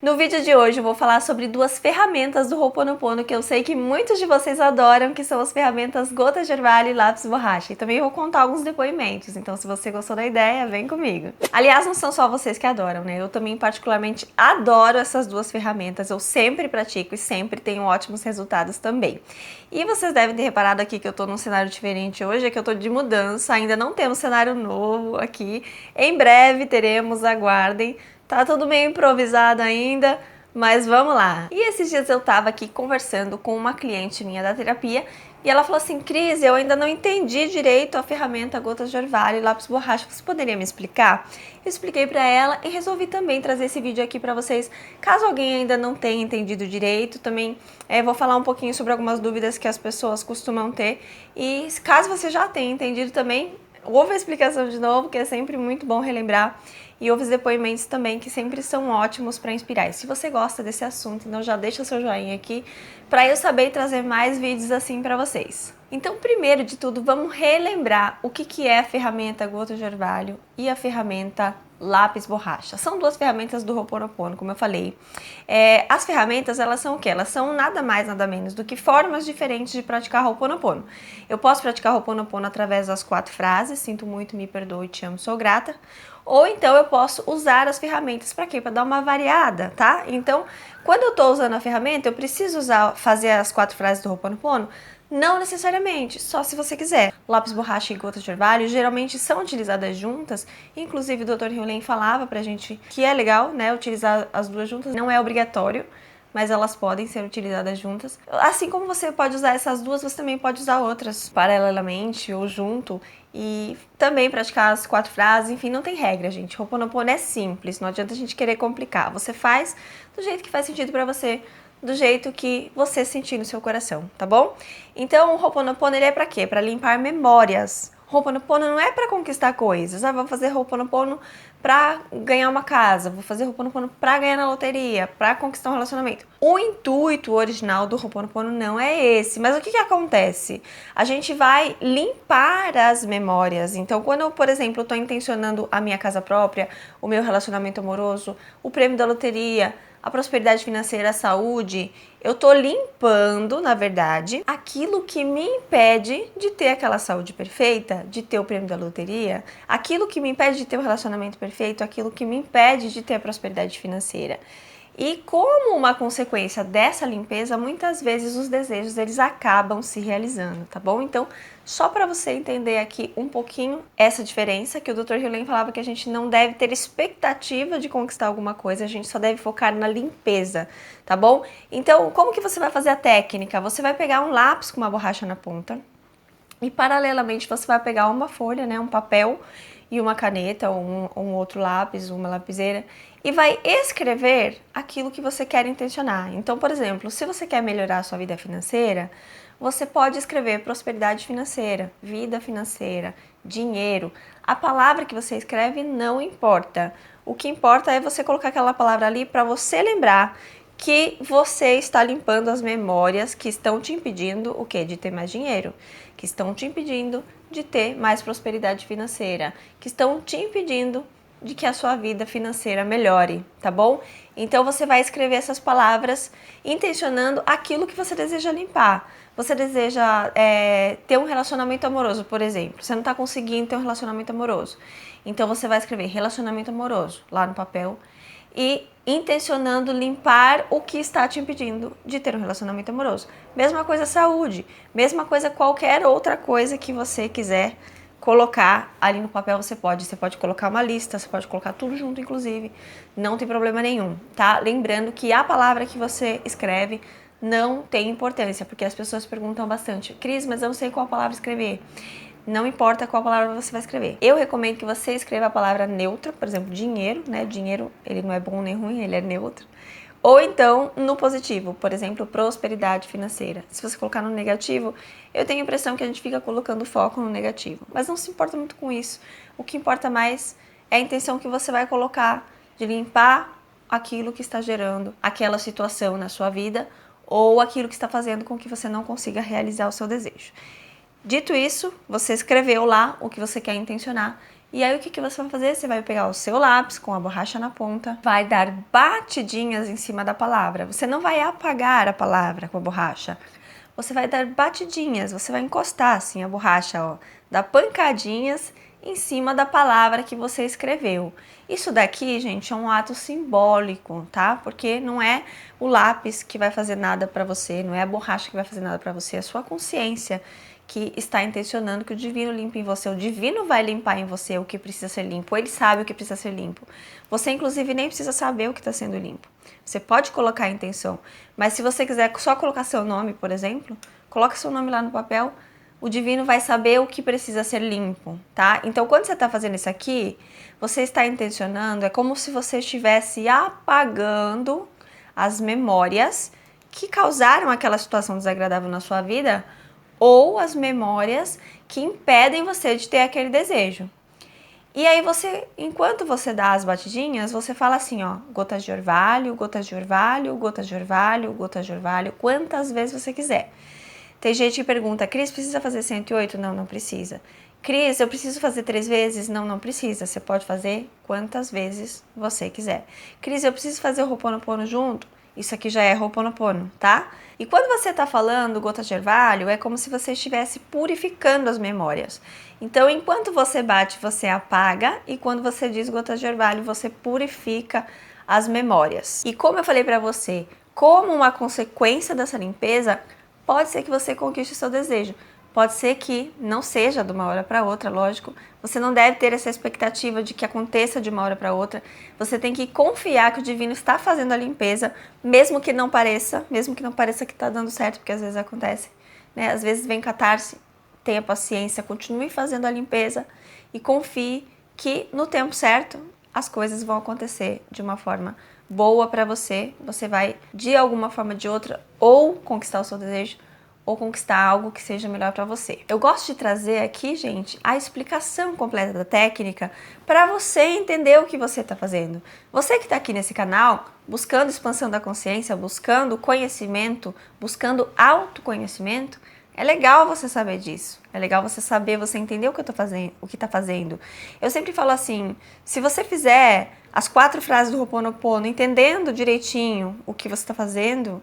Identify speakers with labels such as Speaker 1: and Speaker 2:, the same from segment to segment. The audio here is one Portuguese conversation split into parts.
Speaker 1: No vídeo de hoje eu vou falar sobre duas ferramentas do Ho'oponopono que eu sei que muitos de vocês adoram, que são as ferramentas Gotas de Orvalho e Lápis Borracha. E também vou contar alguns depoimentos, então se você gostou da ideia, vem comigo. Aliás, não são só vocês que adoram, né? Eu também particularmente adoro essas duas ferramentas, eu sempre pratico e sempre tenho ótimos resultados também. E vocês devem ter reparado aqui que eu tô num cenário diferente hoje, é que eu tô de mudança, ainda não temos cenário novo aqui. Em breve teremos, aguardem. Tá tudo meio improvisado ainda, mas vamos lá. E esses dias eu tava aqui conversando com uma cliente minha da terapia e ela falou assim: Cris, eu ainda não entendi direito a ferramenta Gotas de Orvalho e Lápis Borracha, você poderia me explicar? Eu expliquei pra ela e resolvi também trazer esse vídeo aqui pra vocês, caso alguém ainda não tenha entendido direito. Também vou falar um pouquinho sobre algumas dúvidas que as pessoas costumam ter e caso você já tenha entendido também, ouve a explicação de novo, que é sempre muito bom relembrar. E ouve os depoimentos também, que sempre são ótimos para inspirar. E se você gosta desse assunto, então já deixa o seu joinha aqui para eu saber trazer mais vídeos assim para vocês. Então, primeiro de tudo, vamos relembrar o que é a ferramenta Gotas de Orvalho e a ferramenta Lápis Borracha. São duas ferramentas do Ho'oponopono, como eu falei. As ferramentas, elas são o quê? Elas são nada mais, nada menos do que formas diferentes de praticar Ho'oponopono. Eu posso praticar Ho'oponopono através das 4 frases: sinto muito, me perdoe, te amo, sou grata. Ou então eu posso usar as ferramentas para quê? Para dar uma variada, tá? Então, quando eu estou usando a ferramenta, eu preciso fazer as 4 frases do Ho'oponopono? Não necessariamente, só se você quiser. Lápis borracha e gotas de orvalho geralmente são utilizadas juntas, inclusive o Dr. Hyolen falava pra gente que é legal, né, utilizar as duas juntas, não é obrigatório, mas elas podem ser utilizadas juntas. Assim como você pode usar essas duas, você também pode usar outras paralelamente ou junto e também praticar as 4 frases. Enfim, não tem regra, gente. Ho'oponopono é simples, não adianta a gente querer complicar. Você faz do jeito que faz sentido pra você, do jeito que você sentir no seu coração, tá bom? Então, o Ho'oponopono, ele é pra quê? Pra limpar memórias. Ho'oponopono não é para conquistar coisas. Vou fazer Ho'oponopono para ganhar uma casa, vou fazer Ho'oponopono para ganhar na loteria, para conquistar um relacionamento. O intuito original do Ho'oponopono não é esse. Mas o que acontece? A gente vai limpar as memórias. Então, quando eu, por exemplo, estou intencionando a minha casa própria, o meu relacionamento amoroso, o prêmio da loteria, a prosperidade financeira, a saúde, eu tô limpando, na verdade, aquilo que me impede de ter aquela saúde perfeita, de ter o prêmio da loteria, aquilo que me impede de ter o relacionamento perfeito, aquilo que me impede de ter a prosperidade financeira. E como uma consequência dessa limpeza, muitas vezes os desejos eles acabam se realizando, tá bom? Então, só para você entender aqui um pouquinho essa diferença, que o Dr. Hyolen falava que a gente não deve ter expectativa de conquistar alguma coisa, a gente só deve focar na limpeza, tá bom? Então, como que você vai fazer a técnica? Você vai pegar um lápis com uma borracha na ponta e paralelamente você vai pegar uma folha, né, um papel e uma caneta ou um outro lápis, uma lapiseira, e vai escrever aquilo que você quer intencionar. Então, por exemplo, se você quer melhorar a sua vida financeira, você pode escrever prosperidade financeira, vida financeira, dinheiro. A palavra que você escreve não importa. O que importa é você colocar aquela palavra ali para você lembrar que você está limpando as memórias que estão te impedindo o quê? De ter mais dinheiro, que estão te impedindo de ter mais prosperidade financeira, que estão te impedindo de que a sua vida financeira melhore, tá bom? Então você vai escrever essas palavras intencionando aquilo que você deseja limpar. Você deseja ter um relacionamento amoroso, por exemplo. Você não está conseguindo ter um relacionamento amoroso. Então você vai escrever relacionamento amoroso lá no papel e intencionando limpar o que está te impedindo de ter um relacionamento amoroso. Mesma coisa saúde, mesma coisa qualquer outra coisa que você quiser colocar ali no papel, você pode colocar uma lista, você pode colocar tudo junto, inclusive, não tem problema nenhum, tá? Lembrando que a palavra que você escreve não tem importância, porque as pessoas perguntam bastante: Cris, mas eu não sei qual palavra escrever. Não importa qual palavra você vai escrever. Eu recomendo que você escreva a palavra neutra, por exemplo, dinheiro, né? Dinheiro, ele não é bom nem ruim, ele é neutro. Ou então no positivo, por exemplo, prosperidade financeira. Se você colocar no negativo, eu tenho a impressão que a gente fica colocando foco no negativo. Mas não se importa muito com isso. O que importa mais é a intenção que você vai colocar de limpar aquilo que está gerando aquela situação na sua vida ou aquilo que está fazendo com que você não consiga realizar o seu desejo. Dito isso, você escreveu lá o que você quer intencionar E aí o que você vai fazer? Você vai pegar o seu lápis com a borracha na ponta, vai dar batidinhas em cima da palavra. Você não vai apagar a palavra com a borracha. Você vai dar batidinhas, você vai encostar assim a borracha, ó, dar pancadinhas em cima da palavra que você escreveu. Isso daqui, gente, é um ato simbólico, tá? Porque não é o lápis que vai fazer nada para você, não é a borracha que vai fazer nada para você, é a sua consciência que está intencionando que o divino limpe em você. O divino vai limpar em você o que precisa ser limpo, ele sabe o que precisa ser limpo. Você, inclusive, nem precisa saber o que está sendo limpo. Você pode colocar a intenção, mas se você quiser só colocar seu nome, por exemplo, coloca seu nome lá no papel, o divino vai saber o que precisa ser limpo, tá? Então, quando você está fazendo isso aqui, você está intencionando, é como se você estivesse apagando as memórias que causaram aquela situação desagradável na sua vida ou as memórias que impedem você de ter aquele desejo. E aí você, enquanto você dá as batidinhas, você fala assim, ó, gotas de orvalho, gotas de orvalho, gotas de orvalho, gotas de orvalho, quantas vezes você quiser. Tem gente que pergunta, Cris, precisa fazer 108? Não, não precisa. Cris, eu preciso fazer 3 vezes? Não, não precisa. Você pode fazer quantas vezes você quiser. Cris, eu preciso fazer o Ho'oponopono junto? Isso aqui já é Ho'oponopono, tá? E quando você está falando gotas de orvalho, é como se você estivesse purificando as memórias. Então, enquanto você bate, você apaga, e quando você diz gotas de orvalho, você purifica as memórias. E como eu falei para você, como uma consequência dessa limpeza, pode ser que você conquiste o seu desejo. Pode ser que não seja de uma hora para outra, lógico. Você não deve ter essa expectativa de que aconteça de uma hora para outra. Você tem que confiar que o divino está fazendo a limpeza, mesmo que não pareça que está dando certo, porque às vezes acontece, né? Às vezes vem catarse, tenha paciência, continue fazendo a limpeza e confie que no tempo certo as coisas vão acontecer de uma forma boa para você. Você vai, de alguma forma ou de outra, ou conquistar o seu desejo, ou conquistar algo que seja melhor para você. Eu gosto de trazer aqui, gente, a explicação completa da técnica para você entender o que você está fazendo. Você que está aqui nesse canal, buscando expansão da consciência, buscando conhecimento, buscando autoconhecimento, é legal você saber disso. É legal você saber, você entender o que eu tô fazendo, o que tá fazendo. Eu sempre falo assim, se você fizer as 4 frases do Ho'oponopono entendendo direitinho o que você está fazendo,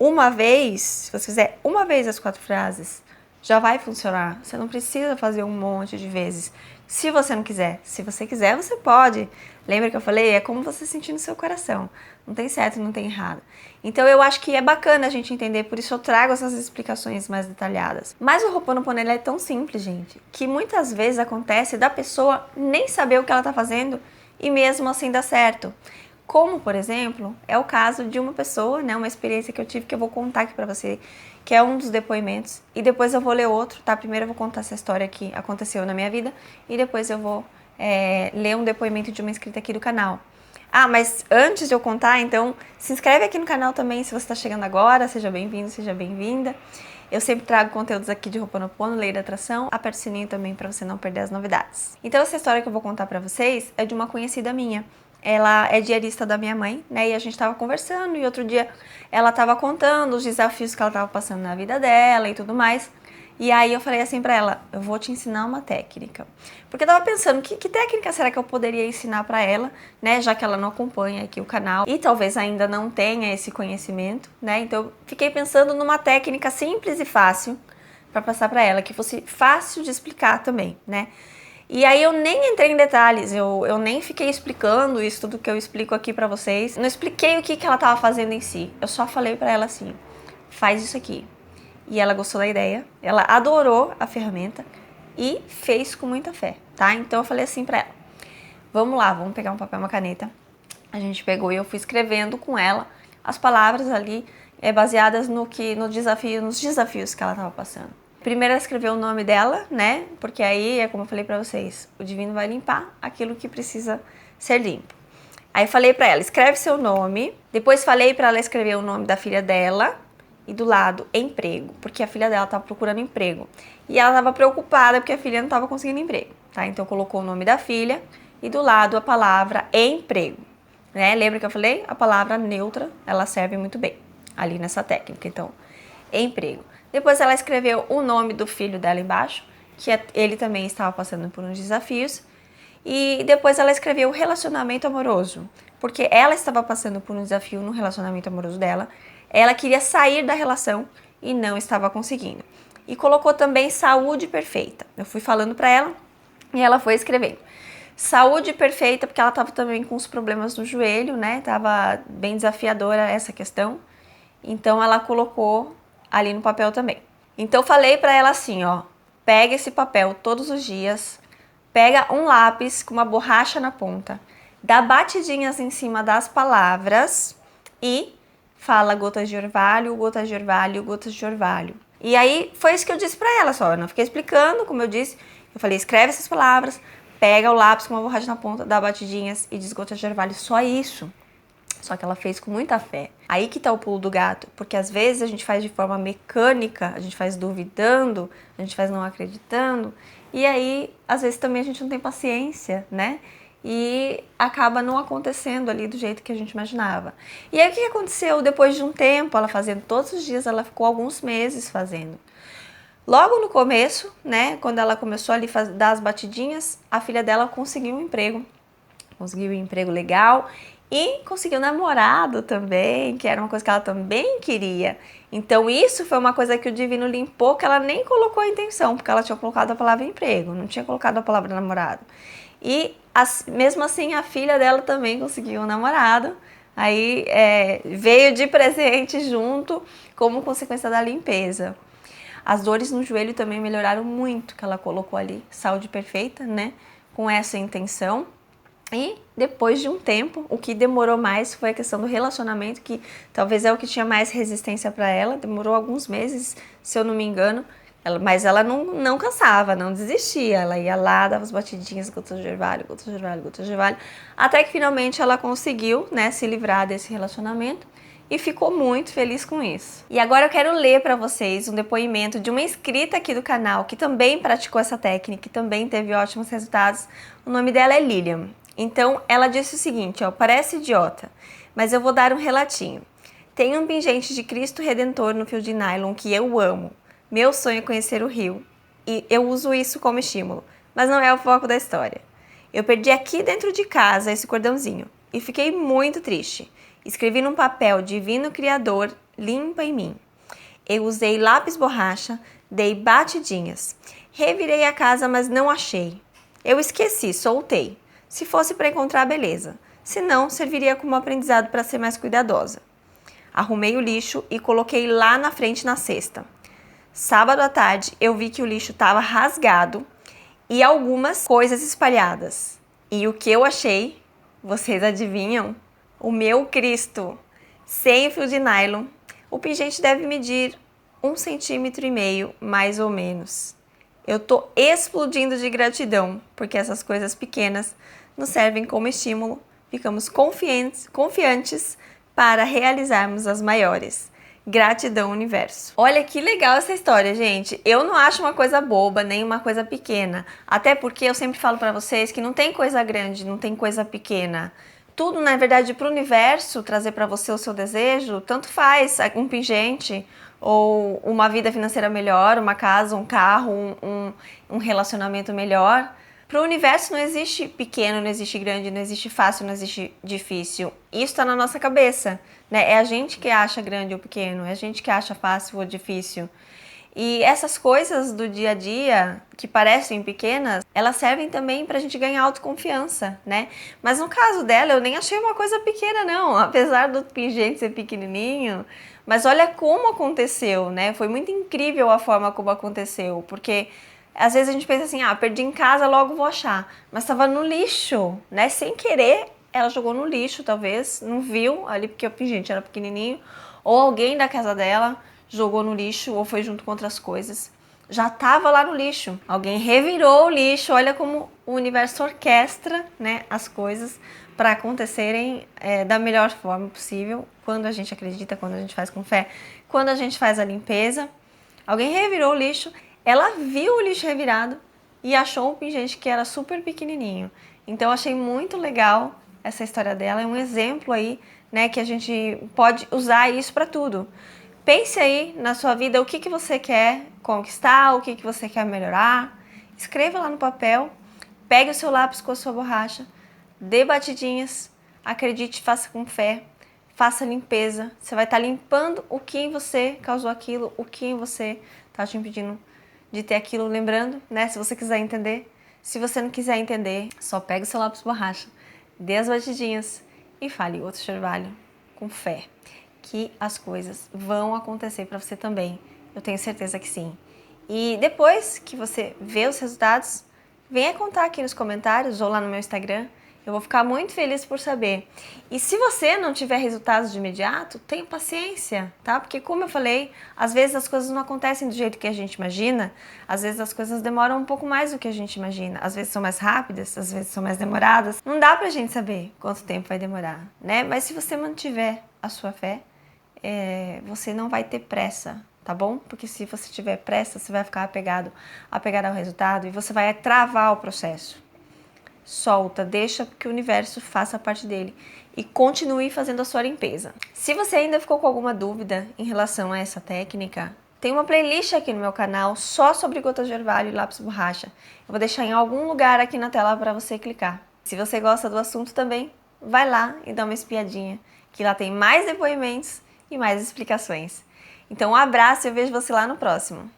Speaker 1: uma vez, se você fizer uma vez as 4 frases, já vai funcionar. Você não precisa fazer um monte de vezes. Se você não quiser. Se você quiser, você pode. Lembra que eu falei? É como você sentir no seu coração. Não tem certo, não tem errado. Então eu acho que é bacana a gente entender, por isso eu trago essas explicações mais detalhadas. Mas o Ho'oponopono ele é tão simples, gente, que muitas vezes acontece da pessoa nem saber o que ela tá fazendo e mesmo assim dá certo. Como, por exemplo, é o caso de uma pessoa, né, uma experiência que eu tive que eu vou contar aqui pra você, que é um dos depoimentos, e depois eu vou ler outro, tá? Primeiro eu vou contar essa história que aconteceu na minha vida, e depois eu vou ler um depoimento de uma inscrita aqui do canal. Ah, mas antes de eu contar, então, se inscreve aqui no canal também, se você está chegando agora, seja bem-vindo, seja bem-vinda. Eu sempre trago conteúdos aqui de Ho'oponopono, Lei da Atração, aperte o sininho também para você não perder as novidades. Então, essa história que eu vou contar para vocês é de uma conhecida minha. Ela é diarista da minha mãe, né? E a gente tava conversando e outro dia ela tava contando os desafios que ela tava passando na vida dela e tudo mais. E aí eu falei assim pra ela, eu vou te ensinar uma técnica. Porque eu tava pensando, que técnica será que eu poderia ensinar pra ela, né? Já que ela não acompanha aqui o canal e talvez ainda não tenha esse conhecimento, né? Então eu fiquei pensando numa técnica simples e fácil pra passar pra ela, que fosse fácil de explicar também, né? E aí eu nem entrei em detalhes, eu nem fiquei explicando isso tudo que eu explico aqui pra vocês. Não expliquei o que ela tava fazendo em si. Eu só falei pra ela assim, faz isso aqui. E ela gostou da ideia, ela adorou a ferramenta e fez com muita fé, tá? Então eu falei assim pra ela, vamos lá, vamos pegar um papel e uma caneta. A gente pegou e eu fui escrevendo com ela as palavras ali, baseadas nos desafios que ela tava passando. Primeiro ela escreveu o nome dela, né? Porque aí, é como eu falei pra vocês, o divino vai limpar aquilo que precisa ser limpo. Aí falei pra ela, escreve seu nome. Depois falei pra ela escrever o nome da filha dela e do lado, emprego. Porque a filha dela tava procurando emprego. E ela tava preocupada porque a filha não tava conseguindo emprego, tá? Então colocou o nome da filha e do lado a palavra emprego, né? Lembra que eu falei? A palavra neutra, ela serve muito bem ali nessa técnica. Então, emprego. Depois ela escreveu o nome do filho dela embaixo, que ele também estava passando por uns desafios. E depois ela escreveu relacionamento amoroso, porque ela estava passando por um desafio no relacionamento amoroso dela. Ela queria sair da relação e não estava conseguindo. E colocou também saúde perfeita. Eu fui falando para ela e ela foi escrevendo. Saúde perfeita, porque ela estava também com os problemas no joelho, né? Tava bem desafiadora essa questão. Então ela colocou ali no papel também. Então falei para ela assim, ó, pega esse papel todos os dias, pega um lápis com uma borracha na ponta, dá batidinhas em cima das palavras e fala gotas de orvalho, gotas de orvalho, gotas de orvalho. E aí foi isso que eu disse pra ela só, eu não fiquei explicando, como eu disse, eu falei, escreve essas palavras, pega o lápis com uma borracha na ponta, dá batidinhas e diz gotas de orvalho, só isso. Só que ela fez com muita fé. Aí que tá o pulo do gato, porque às vezes a gente faz de forma mecânica, a gente faz duvidando, a gente faz não acreditando, e aí às vezes também a gente não tem paciência, né? E acaba não acontecendo ali do jeito que a gente imaginava. E aí o que aconteceu? Depois de um tempo, ela fazendo todos os dias, ela ficou alguns meses fazendo. Logo no começo, né, quando ela começou ali a dar as batidinhas, a filha dela conseguiu um emprego. Conseguiu um emprego legal e conseguiu namorado também, que era uma coisa que ela também queria. Então isso foi uma coisa que o divino limpou, que ela nem colocou a intenção, porque ela tinha colocado a palavra emprego, não tinha colocado a palavra namorado. E mesmo assim a filha dela também conseguiu um namorado, aí veio de presente junto como consequência da limpeza. As dores no joelho também melhoraram muito, que ela colocou ali, saúde perfeita, né, com essa intenção. E depois de um tempo, o que demorou mais foi a questão do relacionamento, que talvez é o que tinha mais resistência para ela. Demorou alguns meses, se eu não me engano, mas ela não cansava, não desistia. Ela ia lá, dava as batidinhas, gotas de orvalho, gotas de orvalho, gotas de orvalho, até que finalmente ela conseguiu, né, se livrar desse relacionamento e ficou muito feliz com isso. E agora eu quero ler para vocês um depoimento de uma inscrita aqui do canal que também praticou essa técnica e também teve ótimos resultados. O nome dela é Lilian. Então, ela disse o seguinte, ó, parece idiota, mas eu vou dar um relatinho. Tem um pingente de Cristo Redentor no fio de nylon que eu amo. Meu sonho é conhecer o rio e eu uso isso como estímulo, mas não é o foco da história. Eu perdi aqui dentro de casa esse cordãozinho e fiquei muito triste. Escrevi num papel Divino Criador, limpa em mim. Eu usei lápis borracha, dei batidinhas. Revirei a casa, mas não achei. Eu esqueci, soltei. Se fosse para encontrar, beleza. Se não, serviria como aprendizado para ser mais cuidadosa. Arrumei o lixo e coloquei lá na frente na cesta. Sábado à tarde, eu vi que o lixo estava rasgado e algumas coisas espalhadas. E o que eu achei? Vocês adivinham? O meu Cristo, sem fio de nylon. O pingente deve medir 1,5 centímetros, mais ou menos. Eu tô explodindo de gratidão, porque essas coisas pequenas nos servem como estímulo, ficamos confiantes para realizarmos as maiores. Gratidão, universo. Olha que legal essa história, gente. Eu não acho uma coisa boba, nem uma coisa pequena. Até porque eu sempre falo para vocês que não tem coisa grande, não tem coisa pequena. Tudo, na verdade, para o universo trazer para você o seu desejo, tanto faz um pingente ou uma vida financeira melhor, uma casa, um carro, um relacionamento melhor. Para o universo não existe pequeno, não existe grande, não existe fácil, não existe difícil. Isso está na nossa cabeça, né? É a gente que acha grande ou pequeno, é a gente que acha fácil ou difícil. E essas coisas do dia a dia, que parecem pequenas, elas servem também pra gente ganhar autoconfiança, né? Mas no caso dela, eu nem achei uma coisa pequena, não. Apesar do pingente ser pequenininho, mas olha como aconteceu, né? Foi muito incrível a forma como aconteceu, porque às vezes a gente pensa assim, perdi em casa, logo vou achar. Mas estava no lixo, né? Sem querer, ela jogou no lixo, talvez, não viu ali porque o pingente era pequenininho, ou alguém da casa dela jogou no lixo ou foi junto com outras coisas. Já estava lá no lixo. Alguém revirou o lixo. Olha como o universo orquestra, né, as coisas para acontecerem da melhor forma possível. Quando a gente acredita, quando a gente faz com fé, quando a gente faz a limpeza. Alguém revirou o lixo. Ela viu o lixo revirado e achou um pingente que era super pequenininho. Então eu achei muito legal essa história dela. É um exemplo aí, né, que a gente pode usar isso para tudo. Pense aí na sua vida o que você quer conquistar, o que você quer melhorar. Escreva lá no papel Pegue o seu lápis com a sua borracha, dê batidinhas, acredite, faça com fé, faça limpeza. Você vai estar limpando o que em você causou aquilo, o que em você está te impedindo de ter aquilo. Lembrando, né, se você quiser entender. Se você não quiser entender, só pega o seu lápis borracha, dê as batidinhas e fale outro trabalho com fé, que as coisas vão acontecer para você também. Eu tenho certeza que sim. E depois que você vê os resultados, venha contar aqui nos comentários ou lá no meu Instagram. Eu vou ficar muito feliz por saber. E se você não tiver resultados de imediato, tenha paciência, tá? Porque como eu falei, às vezes as coisas não acontecem do jeito que a gente imagina, às vezes as coisas demoram um pouco mais do que a gente imagina, às vezes são mais rápidas, às vezes são mais demoradas. Não dá pra gente saber quanto tempo vai demorar, né? Mas se você mantiver a sua fé, você não vai ter pressa, tá bom? Porque se você tiver pressa, você vai ficar apegado ao resultado e você vai travar o processo. Solta, deixa que o universo faça a parte dele e continue fazendo a sua limpeza. Se você ainda ficou com alguma dúvida em relação a essa técnica, tem uma playlist aqui no meu canal só sobre gotas de orvalho e lápis borracha. Eu vou deixar em algum lugar aqui na tela para você clicar. Se você gosta do assunto também, vai lá e dá uma espiadinha, que lá tem mais depoimentos e mais explicações. Então um abraço e eu vejo você lá no próximo.